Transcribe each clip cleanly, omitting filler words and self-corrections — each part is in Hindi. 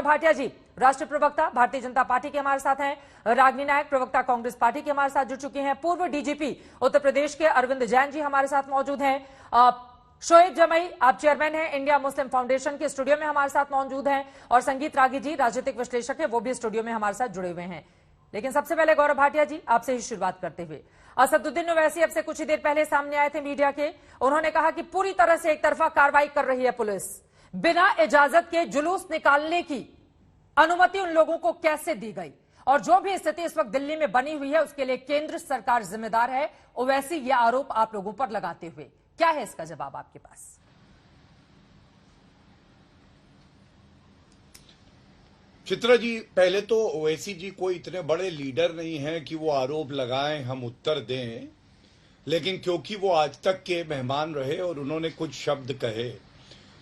भाटिया जी, राष्ट्रीय प्रवक्ता भारतीय जनता पार्टी के हमारे साथ हैं। रागिनी नायक, प्रवक्ता कांग्रेस पार्टी के हमारे साथ जुड़ चुके हैं। पूर्व डीजीपी उत्तर प्रदेश के अरविंद जैन जी हमारे साथ मौजूद हैं। शोएब जमई, आप चेयरमैन हैं इंडिया मुस्लिम फाउंडेशन के, स्टूडियो में हमारे साथ मौजूद हैं। और संगीत रागी जी, राजनीतिक विश्लेषक है, वो भी स्टूडियो में हमारे साथ जुड़े हुए हैं। लेकिन सबसे पहले गौरव भाटिया जी, आपसे ही शुरुआत करते हुए, असदुद्दीन ओवैसी अब से कुछ ही देर पहले सामने आए थे मीडिया के। उन्होंने कहा कि पूरी तरह से एक तरफा कार्रवाई कर रही है पुलिस, बिना इजाजत के जुलूस निकालने की अनुमति उन लोगों को कैसे दी गई, और जो भी स्थिति इस वक्त दिल्ली में बनी हुई है उसके लिए केंद्र सरकार जिम्मेदार है। ओवैसी यह आरोप आप लोगों पर लगाते हुए, क्या है इसका जवाब आपके पास? चित्रा जी, पहले तो ओवैसी जी कोई इतने बड़े लीडर नहीं हैं कि वो आरोप लगाएं, हम उत्तर दें। लेकिन क्योंकि वो आज तक के मेहमान रहे और उन्होंने कुछ शब्द कहे,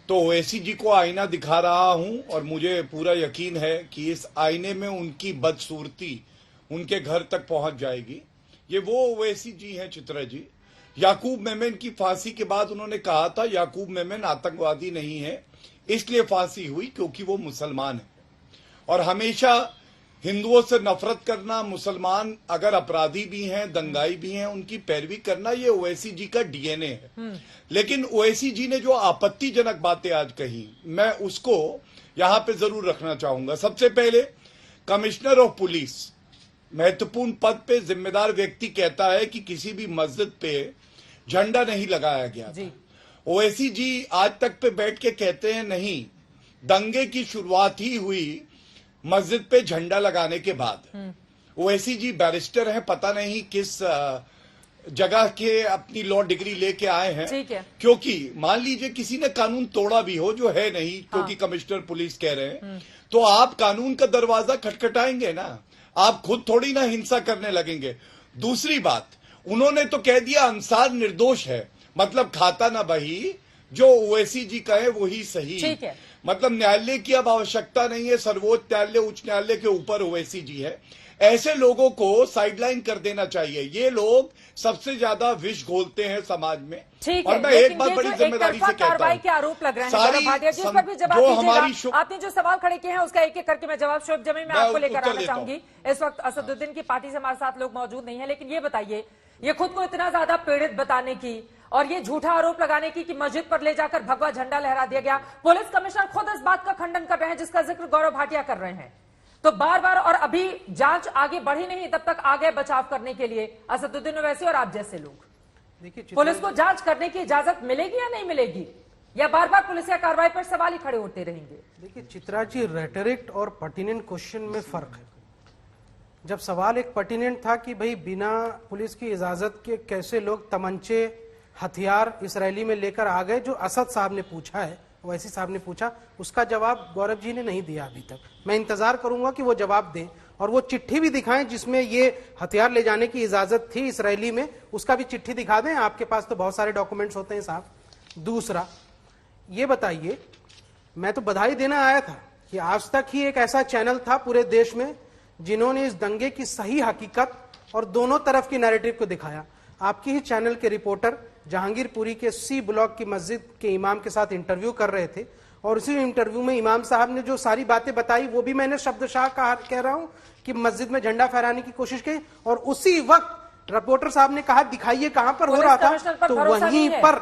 तो ओवैसी जी को आईना दिखा रहा हूं और मुझे पूरा यकीन है कि इस आईने में उनकी बदसूरती उनके घर तक पहुंच जाएगी। ये वो ओवैसी जी हैं चित्रा जी। याकूब मेमन की फांसी के बाद उन्होंने कहा था याकूब मेमन आतंकवादी नहीं है, इसलिए फांसी हुई क्योंकि वो मुसलमान है। और हमेशा हिंदुओं से नफरत करना, मुसलमान अगर अपराधी भी हैं, दंगाई भी हैं, उनकी पैरवी करना, ये ओवैसी जी का डीएनए है। लेकिन ओवैसी जी ने जो आपत्तिजनक बातें आज कही, मैं उसको यहां पे जरूर रखना चाहूंगा। सबसे पहले, कमिश्नर ऑफ पुलिस, महत्वपूर्ण पद पे जिम्मेदार व्यक्ति कहता है कि किसी भी मस्जिद पे झंडा नहीं लगाया गया था। ओवैसी जी आज तक पे बैठ के कहते हैं नहीं, दंगे की शुरुआत ही हुई मस्जिद पे झंडा लगाने के बाद। ओवैसी जी बैरिस्टर हैं, पता नहीं किस जगह के अपनी लॉ डिग्री लेके आए हैं। ठीक है। क्योंकि मान लीजिए किसी ने कानून तोड़ा भी हो, जो है नहीं, क्योंकि कमिश्नर पुलिस कह रहे हैं, तो आप कानून का दरवाजा खटखटाएंगे ना, आप खुद थोड़ी ना हिंसा करने लगेंगे। दूसरी बात, उन्होंने तो कह दिया अंसार निर्दोष है, मतलब खाता ना बही, जो ओवैसी जी कहे वही सही। ठीक है। मतलब न्यायालय की अब आवश्यकता नहीं है, सर्वोच्च न्यायालय, उच्च न्यायालय के ऊपर ओवैसी जी है। ऐसे लोगों को साइडलाइन कर देना चाहिए। ये लोग सबसे ज्यादा विष घोलते हैं समाज में। और मैं एक बात बड़ी जिम्मेदारी से कहता हूं, के आरोप लग रहे हैं, जिस पर भी जवाब दीजिएगा। आपने जो सवाल खड़े किए हैं उसका एक एक करके मैं जवाब शोएब जमी में आपको लेकर आना चाहूंगी। इस वक्त असदुद्दीन की पार्टी से हमारे साथ लोग मौजूद नहीं है, लेकिन ये बताइए, ये खुद को इतना ज्यादा पीड़ित बताने की और ये झूठा आरोप लगाने की कि मस्जिद पर ले जाकर भगवा झंडा लहरा दिया गया, पुलिस कमिश्नर खुद इस बात का खंडन कर रहे हैं जिसका जिक्र गौरव भाटिया कर रहे हैं। तो बार बार, और अभी जांच आगे बढ़ी नहीं, तब तक आ गए बचाव करने के लिए असदुद्दीन ओवैसी और आप जैसे लोग। देखिए, पुलिस को जांच करने की इजाजत मिलेगी या नहीं मिलेगी, या बार बार पुलिस या कार्रवाई पर सवाल ही खड़े होते रहेंगे? देखिए चित्रा जी, रेटरिक और पर्टिनेंट क्वेश्चन में फर्क है। जब सवाल एक पर्टिनेंट था कि भाई बिना पुलिस की इजाजत के कैसे लोग तमंचे, हथियार इसराइली में लेकर आ गए, जो असद साहब ने पूछा है, ओवैसी साहब ने पूछा, उसका जवाब गौरव जी ने नहीं दिया अभी तक। मैं इंतजार करूंगा कि वो जवाब दें और वो चिट्ठी भी दिखाएं जिसमें ये हथियार ले जाने की इजाजत थी इसराइली में, उसका भी चिट्ठी दिखा दें। आपके पास तो बहुत सारे डॉक्यूमेंट्स होते हैं साहब। दूसरा, ये बताइए, मैं तो बधाई देना आया था कि आज तक ही एक ऐसा चैनल था पूरे देश में जिन्होंने इस दंगे की सही हकीकत और दोनों तरफ की नैरेटिव को दिखाया। आपकी ही चैनल के रिपोर्टर जहांगीरपुरी के सी ब्लॉक की मस्जिद के इमाम के साथ इंटरव्यू कर रहे थे, और उसी इंटरव्यू में इमाम साहब ने जो सारी बातें बताई वो भी मैंने शब्दशाह कह रहा हूं कि मस्जिद में झंडा फहराने की कोशिश की, और उसी वक्त रिपोर्टर साहब ने कहा दिखाइए कहां पर हो रहा था, तो वहीं पर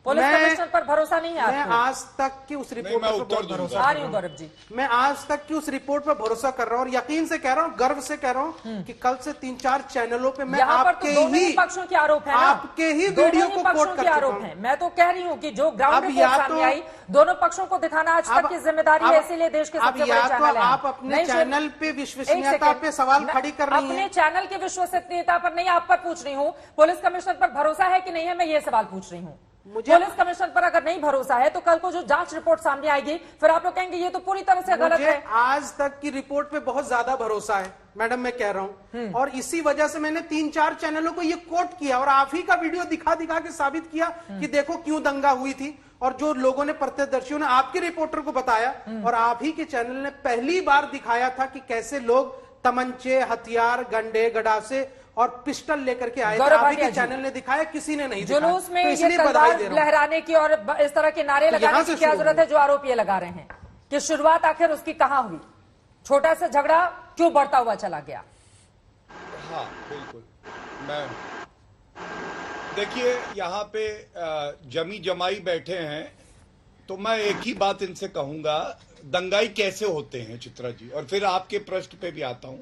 पुलिस कमिश्नर पर भरोसा नहीं है। मैं आज तक की उस रिपोर्ट पर बहुत भरोसा कर रहा हूं। मैं आज तक की उस रिपोर्ट पर भरोसा कर रहा हूं और यकीन से कह रहा हूं, गर्व से कह रहा हूं कि कल से 3-4 चैनलों पे मैं आपके ही पक्षों के आरोप है, आपके ही वीडियो को कोट कर चुका हूं। मैं तो कह रही हूं कि जो ग्राउंड रिपोर्ट सामने आई, दोनों पक्षों को दिखाना आज तक की जिम्मेदारी है, इसीलिए देश के सबसे बड़े चैनल हैं। आप अपने चैनल पे विश्वसनीयता पे सवाल खड़ी कर रही हैं। अपने चैनल की विश्वसनीयता पर नहीं, आप पर पूछ रही हूँ। पुलिस कमिश्नर पर भरोसा है कि नहीं है, मैं ये सवाल पूछ रही हूँ। पुलिस कमिश्नर पर अगर नहीं भरोसा है तो कल को जो जांच रिपोर्ट सामने आएगी फिर आप लोग कहेंगे ये तो पूरी तरह से गलत है। आज तक की रिपोर्ट पे बहुत ज्यादा भरोसा है मैडम, मैं कह रहा हूं, और इसी वजह से मैंने 3-4 चैनलों को ये कोट किया और आप ही का वीडियो दिखा के साबित किया कि देखो क्यों दंगा हुई थी, और जो लोगों ने, प्रत्यक्षदर्शियों ने आपके रिपोर्टर को बताया, और आप ही के चैनल ने पहली बार दिखाया था कि कैसे लोग तमंचे, हथियार, गंडे, गडासे और पिस्टल लेकर के आए थे। आप ही के चैनल ने दिखाया, किसी ने नहीं दिखाया। जुलूस में ये तलवार लहराने की और इस तरह के नारे लगाने की क्या जरूरत है जो आरोप ये लगा रहे हैं? कि शुरुआत आखिर उसकी कहां हुई, छोटा सा झगड़ा क्यों बढ़ता हुआ चला गया? हाँ बिल्कुल। मैं देखिए यहाँ पे जमी जमाई बैठे हैं, तो मैं एक ही बात इनसे कहूंगा, दंगाई कैसे होते हैं चित्रा जी, और फिर आपके प्रश्न पे भी आता हूं।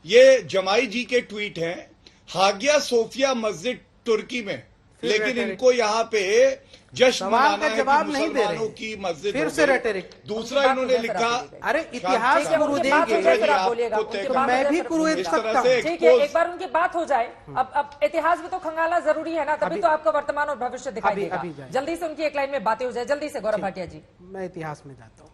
ये जमाई जी के ट्वीट हैं, हागिया सोफिया मस्जिद तुर्की में, लेकिन इनको यहाँ पे जश्न मनाना है कि मुसलमानों की मस्जिद फिर हो से गई। रेटरिक। दूसरा इन्होंने लिखा, अरे इतिहास गुरु देंगे, मैं भी गुरु इस तरह सकता से हूँ। ठीक है, एक बार उनकी बात हो जाए। अब इतिहास भी तो खंगालना जरूरी है ना, तभी तो आपका वर्तमान और भविष्य दिखाई देगा। जल्दी से उनकी एक लाइन में बातें हो जाए, जल्दी से गौरव भाटिया जी। मैं इतिहास में जाता हूँ।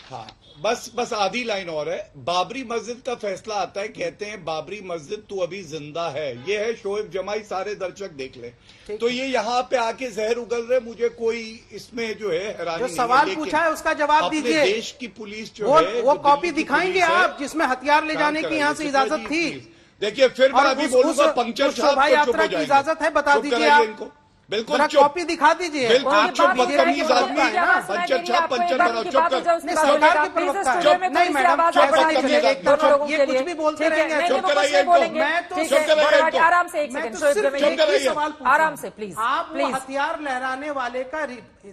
हाँ बस आधी लाइन और है। बाबरी मस्जिद का फैसला आता है, कहते हैं बाबरी मस्जिद तो अभी जिंदा है। ये है शोएब जमाई, सारे दर्शक देख ले। तो ये यहाँ पे आके जहर उगल रहे, मुझे कोई इसमें जो है हैरानी नहीं है। सवाल पूछा है उसका जवाब दीजिए। देश की पुलिस जो है वो कॉपी दिखाएंगे आप जिसमें हथियार ले जाने की यहाँ से इजाजत थी। देखिए फिर मैं अभी बोलूंगा, पंकज शोभा यात्रा की इजाजत है, बता दीजिए आप इनको। बिल्कुल कॉपी दिखा दीजिए। बिल्कुल चुप, बदतमीज आदमी, पंचर छाप पंचर बनाओ, चुप कर। सरकार के प्रवक्ता हैं। नहीं मैडम, ये कुछ भी बोलते रहेंगे। चुप कराइए इनको। मैं तो आराम से, एक सेकंड, आराम से प्लीज। आप वो हथियार लहराने वाले का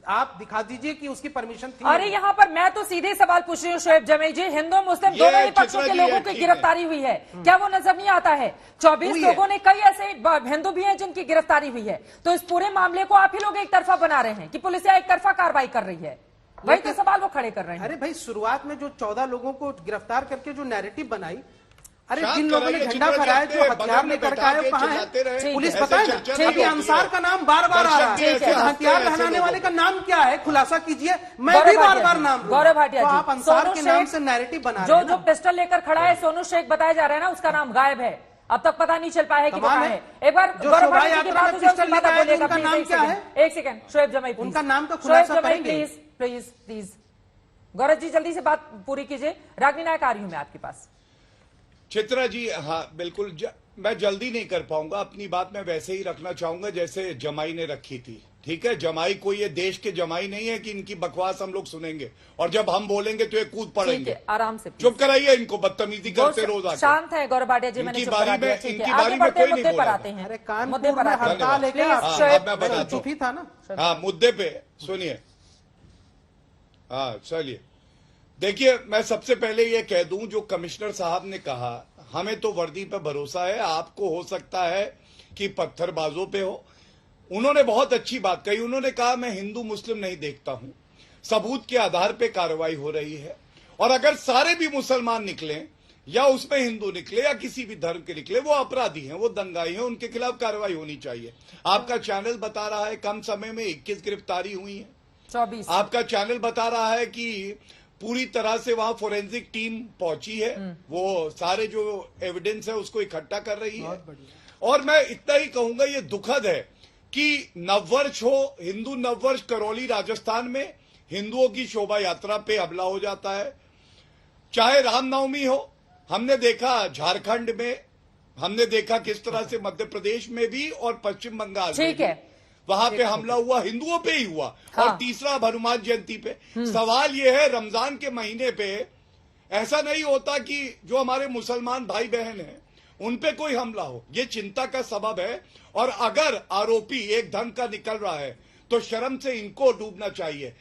आप दिखा दीजिए कि उसकी परमिशन थी। अरे यहाँ पर मैं तो सीधे सवाल पूछ रही हूँ शोएब जमी जी, हिंदू मुस्लिम दोनों ही पक्षों के लोगों की गिरफ्तारी हुई है, क्या वो नजर नहीं आता है? 24 लोगों ने, कई ऐसे हिंदू भी हैं जिनकी गिरफ्तारी हुई है। तो इस पूरे मामले को आप ही लोग एक तरफा बना रहे हैं कि पुलिस एक तरफा कार्रवाई कर रही है। वही तो सवाल वो खड़े कर रहे हैं। अरे भाई, शुरुआत में जो 14 लोगों को गिरफ्तार करके जो नैरेटिव बनाई, अरे जिन लोगों ने झंडा फहराया, जो हथियार लेकर आए, कहाँ है पुलिस? पता है ना, अभी अंसार का नाम बार बार आ रहा है। हथियार लहराने वाले का नाम क्या है, खुलासा कीजिए। मैं भी बार बार नाम गौरव भाटिया जी, आप अंसार के नाम से नैरेटिव बना रहे हैं। जो पिस्टल लेकर खड़ा है सोनू शेख बताया जा रहा है ना, उसका नाम गायब है, अब तक पता नहीं चल पाया है कि कहाँ है। एक बार गौरव भाटिया की बात हो जाए, उसके बाद बोलिएगा। उनका नाम क्या है? एक सेकंड शोएब जमाई, उनका नाम का खुलासा करेंगे please please please. Gaurav ji जल्दी से बात पूरी कीजिए। रागिनी नायक आ रही हूं मैं आपके पास। चित्रा जी, हाँ बिल्कुल, मैं जल्दी नहीं कर पाऊंगा। अपनी बात मैं वैसे ही रखना चाहूंगा जैसे जमाई ने रखी थी। ठीक है, जमाई कोई ये देश के जमाई नहीं है कि इनकी बकवास हम लोग सुनेंगे और जब हम बोलेंगे तो ये कूद पड़ेंगे। आराम से चुप कराइए इनको, बदतमीजी करते रोज आके। शांत है गौरव भाटिया जी, मैंने इनकी बारी में कोई नहीं मुद्दे पर आते हैं। अरे कानपुर में हड़ताल है क्या? चुप ही था ना। हाँ मुद्दे पे सुनिए। हाँ चलिए, देखिए मैं सबसे पहले ये कह दूं, जो कमिश्नर साहब ने कहा, हमें तो वर्दी पे भरोसा है, आपको हो सकता है कि पत्थरबाजों पे हो। उन्होंने बहुत अच्छी बात कही। उन्होंने कहा मैं हिंदू मुस्लिम नहीं देखता हूं, सबूत के आधार पे कार्रवाई हो रही है, और अगर सारे भी मुसलमान निकले या उसमें हिंदू निकले या किसी भी धर्म के निकले, वो अपराधी हैं, वो दंगाई हैं, उनके खिलाफ कार्रवाई होनी चाहिए। आपका चैनल बता रहा है कम समय में 21 गिरफ्तारी हुई है। 24। आपका चैनल बता रहा है कि पूरी तरह से वहां फोरेंसिक टीम पहुंची है, वो सारे जो एविडेंस है उसको इकट्ठा कर रही है। और मैं इतना ही कहूंगा, ये दुखद है कि नववर्ष हो, हिंदू नववर्ष करौली राजस्थान में हिंदुओं की शोभा यात्रा पे हमला हो जाता है। चाहे रामनवमी हो, हमने देखा झारखंड में, हमने देखा किस तरह से मध्य प्रदेश में भी और पश्चिम बंगाल में भी वहां पे हमला हुआ, हिंदुओं पे ही हुआ। हाँ। और तीसरा हनुमान जयंती पे। सवाल यह है, रमजान के महीने पे ऐसा नहीं होता कि जो हमारे मुसलमान भाई बहन हैं उन पे कोई हमला हो, ये चिंता का सबब है। और अगर आरोपी एक ढंग का निकल रहा है तो शर्म से इनको डूबना चाहिए।